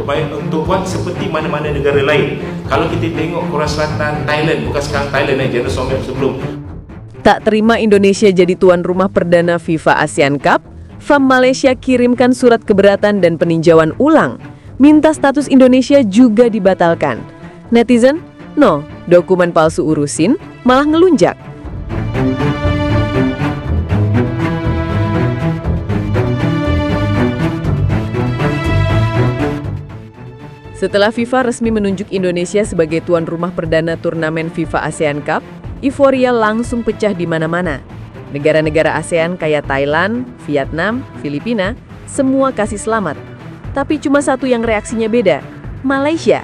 untuk buat seperti mana-mana negara lain. Kalau kita tengok Korea Selatan, Thailand, bukan sekarang Thailand, General Sommer sebelum. Tak terima Indonesia jadi tuan rumah perdana FIFA ASEAN Cup, FAM Malaysia kirimkan surat keberatan dan peninjauan ulang. Minta status Indonesia juga dibatalkan. Netizen, no, dokumen palsu urusin, malah ngelunjak. Setelah FIFA resmi menunjuk Indonesia sebagai tuan rumah perdana turnamen FIFA ASEAN Cup, euforia langsung pecah di mana-mana. Negara-negara ASEAN kayak Thailand, Vietnam, Filipina, semua kasih selamat. Tapi cuma satu yang reaksinya beda, Malaysia.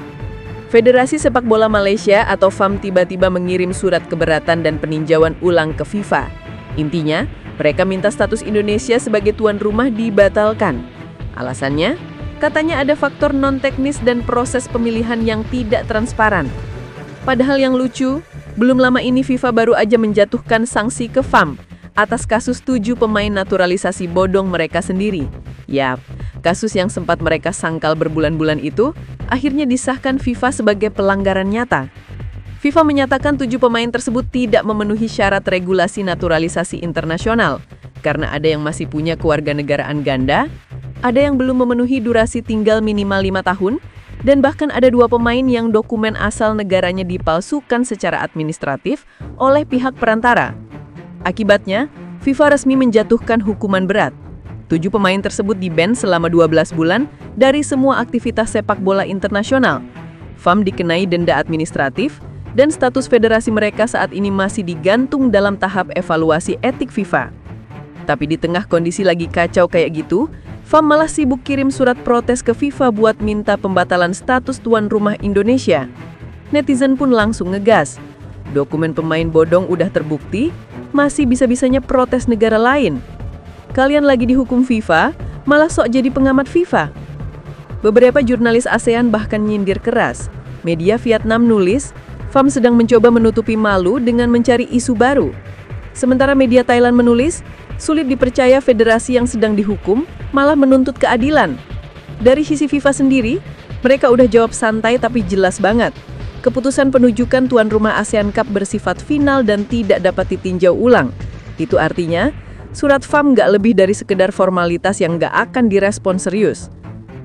Federasi Sepak Bola Malaysia atau FAM tiba-tiba mengirim surat keberatan dan peninjauan ulang ke FIFA. Intinya, mereka minta status Indonesia sebagai tuan rumah dibatalkan. Alasannya, katanya ada faktor non-teknis dan proses pemilihan yang tidak transparan. Padahal yang lucu, belum lama ini FIFA baru aja menjatuhkan sanksi ke FAM atas kasus 7 pemain naturalisasi bodong mereka sendiri. Yap, kasus yang sempat mereka sangkal berbulan-bulan itu akhirnya disahkan FIFA sebagai pelanggaran nyata. FIFA menyatakan 7 pemain tersebut tidak memenuhi syarat regulasi naturalisasi internasional karena ada yang masih punya kewarganegaraan ganda, ada yang belum memenuhi durasi tinggal minimal 5 tahun, dan bahkan ada 2 pemain yang dokumen asal negaranya dipalsukan secara administratif oleh pihak perantara. Akibatnya, FIFA resmi menjatuhkan hukuman berat. 7 pemain tersebut di-ban selama 12 bulan dari semua aktivitas sepak bola internasional. FAM dikenai denda administratif, dan status federasi mereka saat ini masih digantung dalam tahap evaluasi etik FIFA. Tapi di tengah kondisi lagi kacau kayak gitu, FAM malah sibuk kirim surat protes ke FIFA buat minta pembatalan status tuan rumah Indonesia. Netizen pun langsung ngegas. Dokumen pemain bodong udah terbukti, masih bisa-bisanya protes negara lain. Kalian lagi dihukum FIFA, malah sok jadi pengamat FIFA. Beberapa jurnalis ASEAN bahkan nyindir keras. Media Vietnam nulis, FAM sedang mencoba menutupi malu dengan mencari isu baru. Sementara media Thailand menulis, sulit dipercaya federasi yang sedang dihukum malah menuntut keadilan. Dari sisi FIFA sendiri, mereka udah jawab santai tapi jelas banget. Keputusan penujukan tuan rumah ASEAN Cup bersifat final dan tidak dapat ditinjau ulang. Itu artinya, surat FAM nggak lebih dari sekedar formalitas yang nggak akan direspon serius.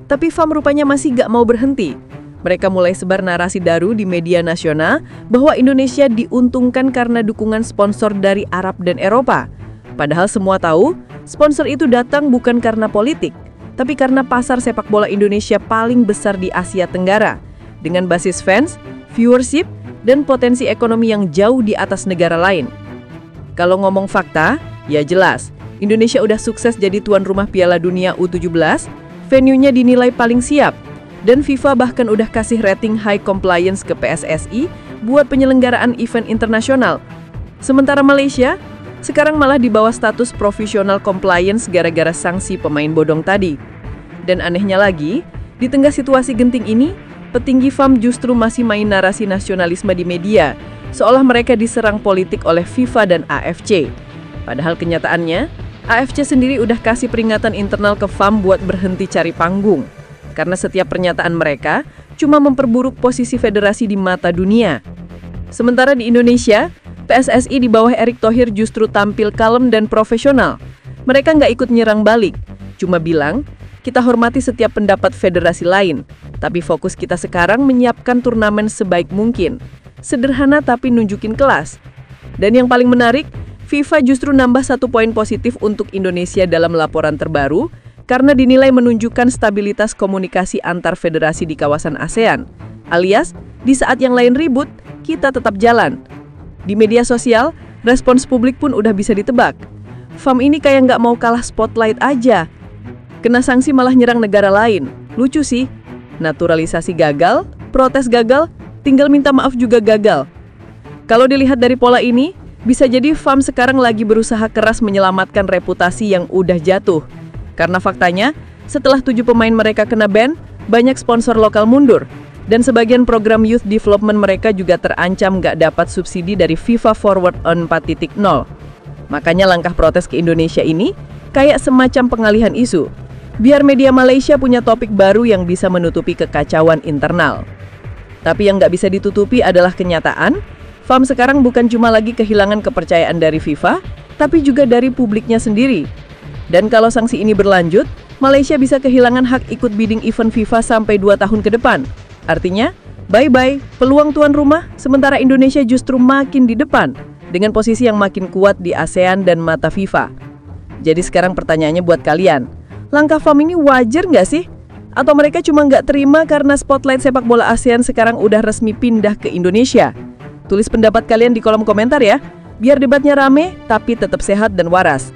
Tapi FAM rupanya masih nggak mau berhenti. Mereka mulai sebar narasi daru di media nasional bahwa Indonesia diuntungkan karena dukungan sponsor dari Arab dan Eropa. Padahal semua tahu, sponsor itu datang bukan karena politik, tapi karena pasar sepak bola Indonesia paling besar di Asia Tenggara, dengan basis fans, viewership, dan potensi ekonomi yang jauh di atas negara lain. Kalau ngomong fakta, ya jelas, Indonesia udah sukses jadi tuan rumah Piala Dunia U17, venue-nya dinilai paling siap, dan FIFA bahkan udah kasih rating high compliance ke PSSI buat penyelenggaraan event internasional. Sementara Malaysia sekarang malah di bawah status profesional compliance gara-gara sanksi pemain bodong tadi. Dan anehnya lagi, di tengah situasi genting ini, petinggi FAM justru masih main narasi nasionalisme di media, seolah mereka diserang politik oleh FIFA dan AFC. Padahal kenyataannya, AFC sendiri udah kasih peringatan internal ke FAM buat berhenti cari panggung. Karena setiap pernyataan mereka cuma memperburuk posisi federasi di mata dunia. Sementara di Indonesia, PSSI di bawah Erick Thohir justru tampil kalem dan profesional. Mereka nggak ikut nyerang balik, cuma bilang, kita hormati setiap pendapat federasi lain, tapi fokus kita sekarang menyiapkan turnamen sebaik mungkin. Sederhana tapi nunjukin kelas. Dan yang paling menarik, FIFA justru nambah 1 poin positif untuk Indonesia dalam laporan terbaru, karena dinilai menunjukkan stabilitas komunikasi antar federasi di kawasan ASEAN. Alias, di saat yang lain ribut, kita tetap jalan. Di media sosial, respons publik pun udah bisa ditebak. FAM ini kayak nggak mau kalah spotlight aja. Kena sanksi malah nyerang negara lain. Lucu sih. Naturalisasi gagal, protes gagal, tinggal minta maaf juga gagal. Kalau dilihat dari pola ini, bisa jadi FAM sekarang lagi berusaha keras menyelamatkan reputasi yang udah jatuh. Karena faktanya, setelah 7 pemain mereka kena ban, banyak sponsor lokal mundur. Dan sebagian program youth development mereka juga terancam nggak dapat subsidi dari FIFA Forward on 4.0. Makanya langkah protes ke Indonesia ini kayak semacam pengalihan isu. biar media Malaysia punya topik baru yang bisa menutupi kekacauan internal. Tapi yang nggak bisa ditutupi adalah kenyataan, FAM sekarang bukan cuma lagi kehilangan kepercayaan dari FIFA, tapi juga dari publiknya sendiri. Dan kalau sanksi ini berlanjut, Malaysia bisa kehilangan hak ikut bidding event FIFA sampai 2 tahun ke depan. Artinya, bye-bye peluang tuan rumah, sementara Indonesia justru makin di depan, dengan posisi yang makin kuat di ASEAN dan mata FIFA. Jadi sekarang pertanyaannya buat kalian, langkah FAM ini wajar nggak sih? Atau mereka cuma nggak terima karena spotlight sepak bola ASEAN sekarang udah resmi pindah ke Indonesia? Tulis pendapat kalian di kolom komentar ya, biar debatnya rame tapi tetap sehat dan waras.